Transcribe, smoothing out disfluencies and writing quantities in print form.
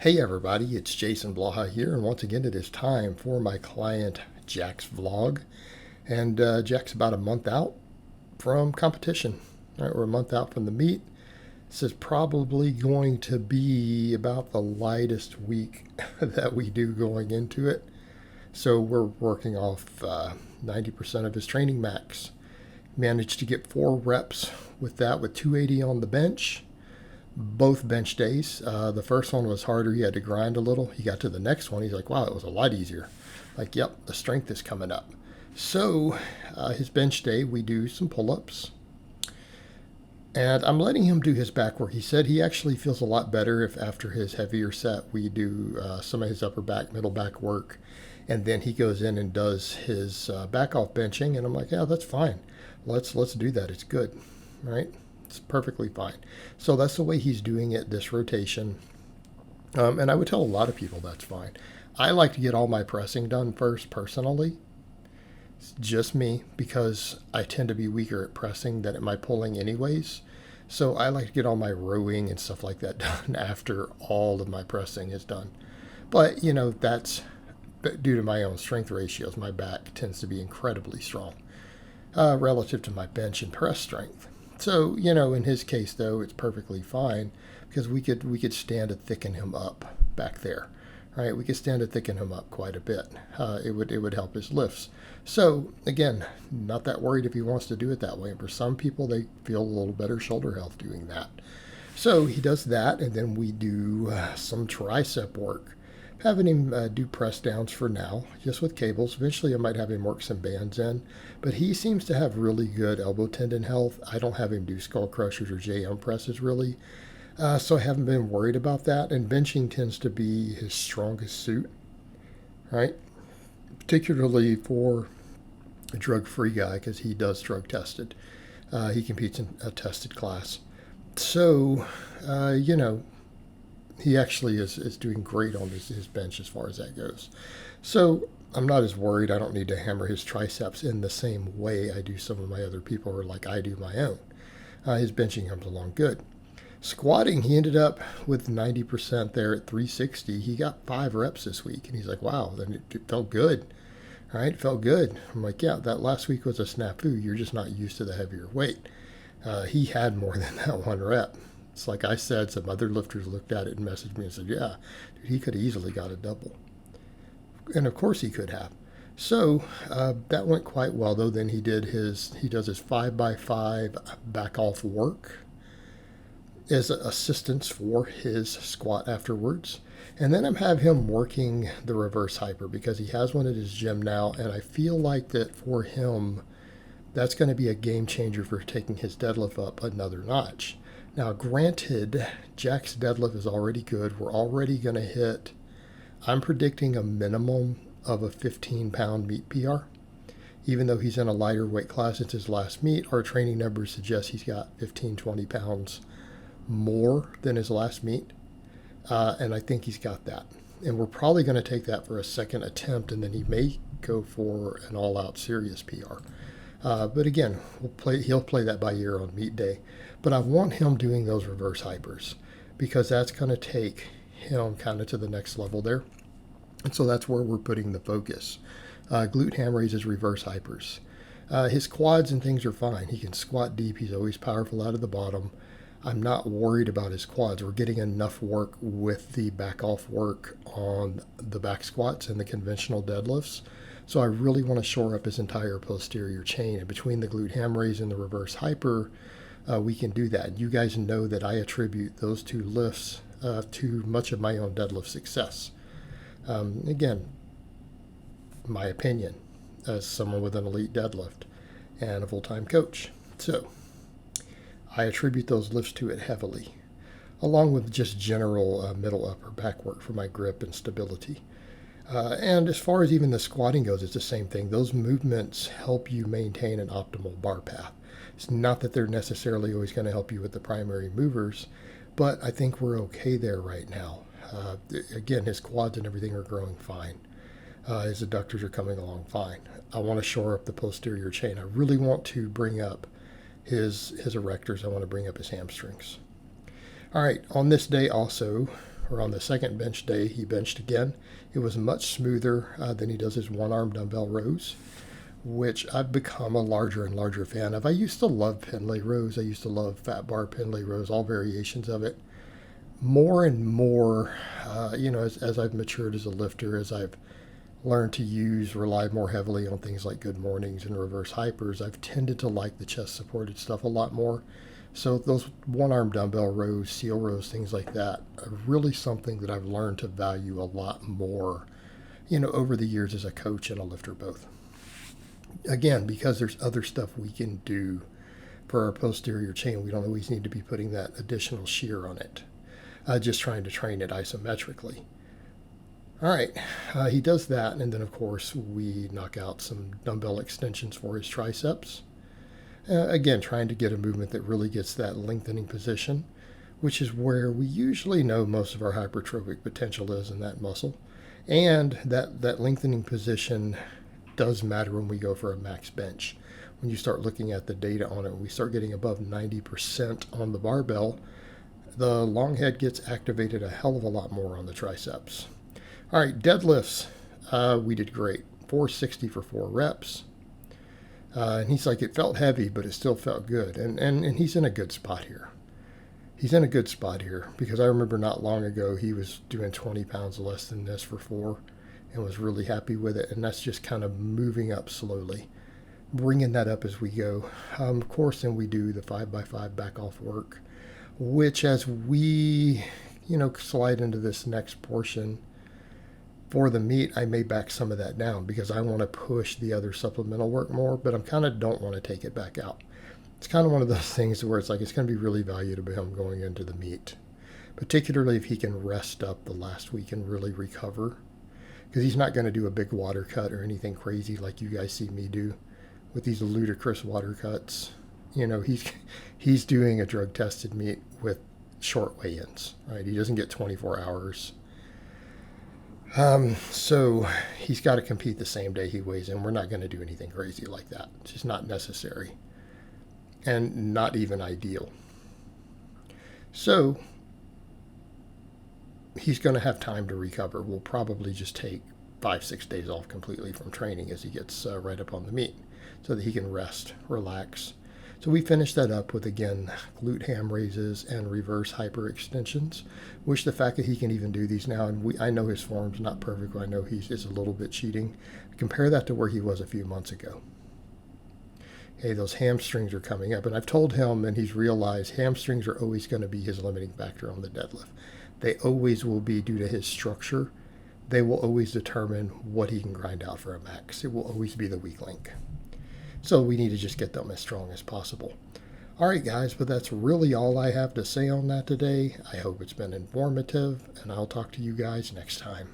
Hey everybody, it's Jason Blaha here, and once again it is time for my client Jack's vlog. And Jack's about a month out from competition. All right, we're a month out from the meet. This is probably going to be about the lightest week that we do going into it. So we're working off 90% of his training max. Managed to get 4 reps with that with 280 on the bench. Both bench days. The first one was harder. He had to grind a little. He got to the next one. He's like, wow, it was a lot easier. Like, yep, the strength is coming up. So his bench day, we do some pull-ups. And I'm letting him do his back work. He said he actually feels a lot better if after his heavier set, we do some of his upper back, middle back work. And then he goes in and does his back off benching. And I'm like, yeah, that's fine. Let's do that. It's good, right? It's perfectly fine. So that's the way he's doing it this rotation. And I would tell a lot of people that's fine. I like to get all my pressing done first personally. It's just me because I tend to be weaker at pressing than at my pulling anyways. So I like to get all my rowing and stuff like that done after all of my pressing is done. But, that's due to my own strength ratios. My back tends to be incredibly strong relative to my bench and press strength. So, in his case, though, it's perfectly fine because we could stand to thicken him up back there, right? We could stand to thicken him up quite a bit. It would help his lifts. So, again, not that worried if he wants to do it that way. And for some people, they feel a little better shoulder health doing that. So he does that, and then we do some tricep work. Having him do press downs for now, just with cables. Eventually I might have him work some bands in, but he seems to have really good elbow tendon health. I don't have him do skull crushers or JM presses really, so I haven't been worried about that. And benching tends to be his strongest suit, right? Particularly for a drug-free guy because he does drug tested. He competes in a tested class. So, he actually is doing great on his bench as far as that goes. So I'm not as worried. I don't need to hammer his triceps in the same way I do some of my other people or like I do my own. His benching comes along good. Squatting, he ended up with 90% there at 360. He got 5 reps this week, and he's like, wow, then it felt good. All right, felt good. I'm like, yeah, that last week was a snafu. You're just not used to the heavier weight. He had more than that 1 rep. It's like I said, some other lifters looked at it and messaged me and said, yeah, dude, he could have easily got a double. And of course he could have. So that went quite well, though. Then he does his 5x5 back off work as assistance for his squat afterwards. And then I'm have him working the reverse hyper because he has one at his gym now. And I feel like that for him, that's going to be a game changer for taking his deadlift up another notch. Now, granted, Jack's deadlift is already good. We're already going to hit, I'm predicting a minimum of a 15-pound meet PR. Even though he's in a lighter weight class since his last meet, our training numbers suggest he's got 15, 20 pounds more than his last meet. And I think he's got that. And we're probably going to take that for a second attempt, and then he may go for an all-out serious PR. But again, he'll play that by ear on meet day. But I want him doing those reverse hypers because that's going to take him kind of to the next level there. And so that's where we're putting the focus. Glute ham raises, reverse hypers. His quads and things are fine. He can squat deep. He's always powerful out of the bottom. I'm not worried about his quads. We're getting enough work with the back off work on the back squats and the conventional deadlifts. So I really want to shore up his entire posterior chain. And between the glute ham raise and the reverse hyper, we can do that. You guys know that I attribute those 2 lifts to much of my own deadlift success. Again, my opinion as someone with an elite deadlift and a full-time coach. So I attribute those lifts to it heavily, along with just general middle upper back work for my grip and stability. And as far as even the squatting goes, it's the same thing. Those movements help you maintain an optimal bar path. It's not that they're necessarily always going to help you with the primary movers, but I think we're okay there right now. Again, his quads and everything are growing fine. His adductors are coming along fine. I want to shore up the posterior chain. I really want to bring up his erectors. I want to bring up his hamstrings. All right, on this day also, or on the second bench day, he benched again. It was much smoother than he does his one-arm dumbbell rows, which I've become a larger and larger fan of. I used to love Pendlay rows. I used to love fat bar Pendlay rows, all variations of it. More and more, as I've matured as a lifter, as I've learned to rely more heavily on things like good mornings and reverse hypers, I've tended to like the chest supported stuff a lot more. So those one-arm dumbbell rows, seal rows, things like that are really something that I've learned to value a lot more, over the years as a coach and a lifter both. Again, because there's other stuff we can do for our posterior chain. We don't always need to be putting that additional shear on it, just trying to train it isometrically. All right, he does that, and then of course we knock out some dumbbell extensions for his triceps. Again, trying to get a movement that really gets that lengthening position, which is where we usually know most of our hypertrophic potential is in that muscle. And that lengthening position does matter when we go for a max bench. When you start looking at the data on it, when we start getting above 90% on the barbell, the long head gets activated a hell of a lot more on the triceps. All right, deadlifts, we did great. 460 for 4 reps. And he's like, it felt heavy, but it still felt good. And he's in a good spot here. He's in a good spot here because I remember not long ago he was doing 20 pounds less than this for 4 and was really happy with it. And that's just kind of moving up slowly, bringing that up as we go. Of course, then we do the 5x5 back off work, which as we, slide into this next portion, for the meet, I may back some of that down because I want to push the other supplemental work more, but I kind of don't want to take it back out. It's kind of one of those things where it's like it's going to be really valuable to him going into the meet, particularly if he can rest up the last week and really recover, because he's not going to do a big water cut or anything crazy like you guys see me do with these ludicrous water cuts. He's doing a drug-tested meet with short weigh-ins, right? He doesn't get 24 hours. So he's got to compete the same day he weighs in. We're not going to do anything crazy like that. It's just not necessary and not even ideal. So he's going to have time to recover. We'll probably just take 5-6 days off completely from training as he gets right up on the meet so that he can rest, relax. So we finished that up with, again, glute ham raises and reverse hyper extensions, which the fact that he can even do these now, and I know his form's not perfect, I know he's a little bit cheating. Compare that to where he was a few months ago. Hey, those hamstrings are coming up, and I've told him, and he's realized hamstrings are always going to be his limiting factor on the deadlift. They always will be due to his structure. They will always determine what he can grind out for a max. It will always be the weak link. So we need to just get them as strong as possible. All right, guys, but that's really all I have to say on that today. I hope it's been informative, and I'll talk to you guys next time.